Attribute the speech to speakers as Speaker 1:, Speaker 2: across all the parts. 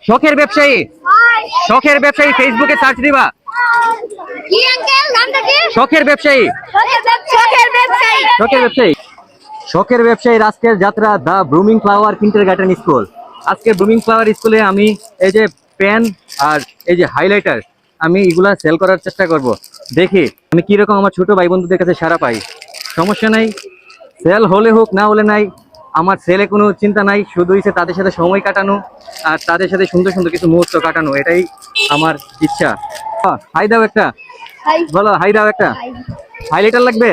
Speaker 1: শখের ব্যবসায়ী, শখের ব্যবসায়ী ফেসবুকে সার্চ দিবা।
Speaker 2: কি আঙ্কেল নামটা কি?
Speaker 1: শখের ব্যবসায়ী,
Speaker 2: শখের ব্যবসায়ী।
Speaker 1: শখের ব্যবসায়ী, শখের ব্যবসায়ীর আজকের যাত্রা দা ব্লুমিং ফ্লাওয়ার কিন্ডারগার্টেন স্কুল। আজকে ব্লুমিং ফ্লাওয়ার স্কুলে আমি এই যে পেন আর এই যে হাইলাইটার আমি এগুলা সেল করার চেষ্টা করব। দেখি আমি কিরকম আমার ছোট ভাই বন্ধুদের কাছে সাড়া পাই। সমস্যা নাই, সেল হলে হোক না হলে নাই, আমার সেলে কোনো চিন্তা নাই। শুধু হচ্ছে তাদের সাথে সময় কাটানো আর তাদের সাথে সুন্দর সুন্দর কিছু মুহূর্ত কাটানো, এটাই আমার ইচ্ছা। হাই দাও একটা, বলো হাই দাও একটা। হাইলাইটার লাগবে,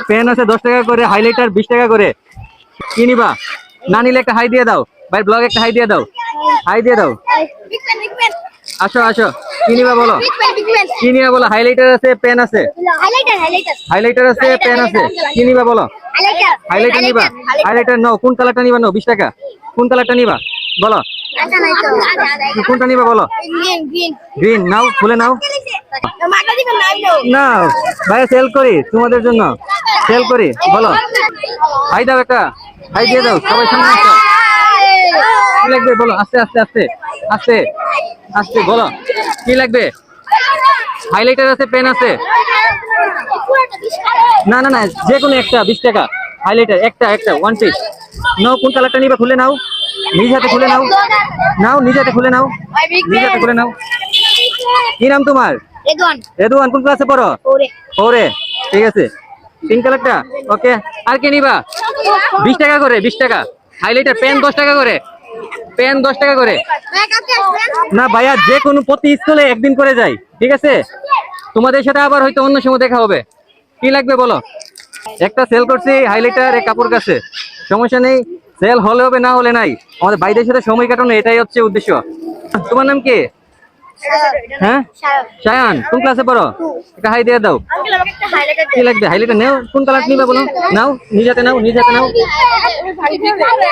Speaker 1: পেন আছে 10 টাকা করে, হাইলাইটার 20 টাকা করে। কি নিবা? না নিলে একটা হাই দিয়ে দাও ভাই, ব্লগ একটা হাই দিয়ে দাও, হাই দিয়ে দাও। আসো আসো, কি নিবা বলো, কি নিবা বলো? হাইলাইটার আছে, পেন আছে, হাইলাইটার আছে, পেন আছে, কি নিবা বলো? হাইলাইটার নিবা? হাইলাইটার নাও, কোন কালারটা নিবা? নাও 20 টাকা। কোন কালারটা নিবা বলো? কোনটা নিবা বলো? গ্রিন নাও, খুলে নাও। না ভাইয়া, সেল করি তোমাদের জন্য, সেল করি। বলো হাই দাও একটা, হাই দিয়ে দাও সবাই সামনে আসো। কি লাগবে বলো? আস্তে আস্তে আস্তে আস্তে আস্তে বলো, কি লাগবে? হাইলাইটার আছে, পেন আছে। না না না, যে কোনো একটা 20 টাকা। হাইলাইটার একটা একটা ওয়ান পিস নাও। কোন কালারটা নিবা? খুলে নাও, নিজ হাতে খুলে নাও, নাও নিজ হাতে খুলে নাও, নিজ হাতে খুলে নাও। কি নাম তোমার? রেদওয়ান। কোন ক্লাসে পড়ো? 4-এ। ঠিক আছে, পিঙ্ক কালারটা ওকে। আর কি নিবা? 20 টাকা করে, 20 টাকা। হাইলাইটার, পেন 10 টাকা করে, পেন 10 টাকা করে। না ভাইয়া, যে কোনো প্রতি স্কুলে একদিন করে যাই, ঠিক আছে? তোমাদের সাথে আবার হয়তো অন্য সময় দেখা হবে। কি লাগবে বলো? একটা সেল করছি হাইলাইটার এক কাপড় কাছে, সমস্যা নেই, সেল হলে হবে না হলে নাই। আমাদের ভাইদের সাথে সময় কাটানো, এটাই হচ্ছে উদ্দেশ্য। তোমার নাম কি? হ্যাঁ, শায়ান। কোন ক্লাসে পড়ো? একটা হাই দিয়ে দাও। কি লাগবে? হাইলাইটার নাও। কোন কালার নিবা বলো? নাও, নিজ হাতে নাও, নিজ হাতে নাও।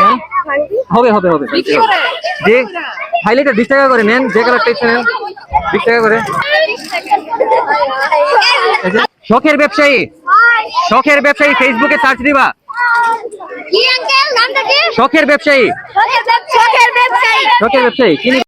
Speaker 1: হ্যাঁ, হবে হবে হবে। যে হাইলাইটার 20 টাকা করে নেন, যে কালারটা ইচ্ছা নেন, 20 টাকা করে। শখের ব্যবসায়ী, শখের ব্যবসায়ী ফেসবুকে সার্চ দিবা।
Speaker 2: কি আঙ্কেল নামটা কি?
Speaker 1: শখের ব্যবসায়ী,
Speaker 2: শখের ব্যবসায়ী।
Speaker 1: শখের ব্যবসায়ী, কি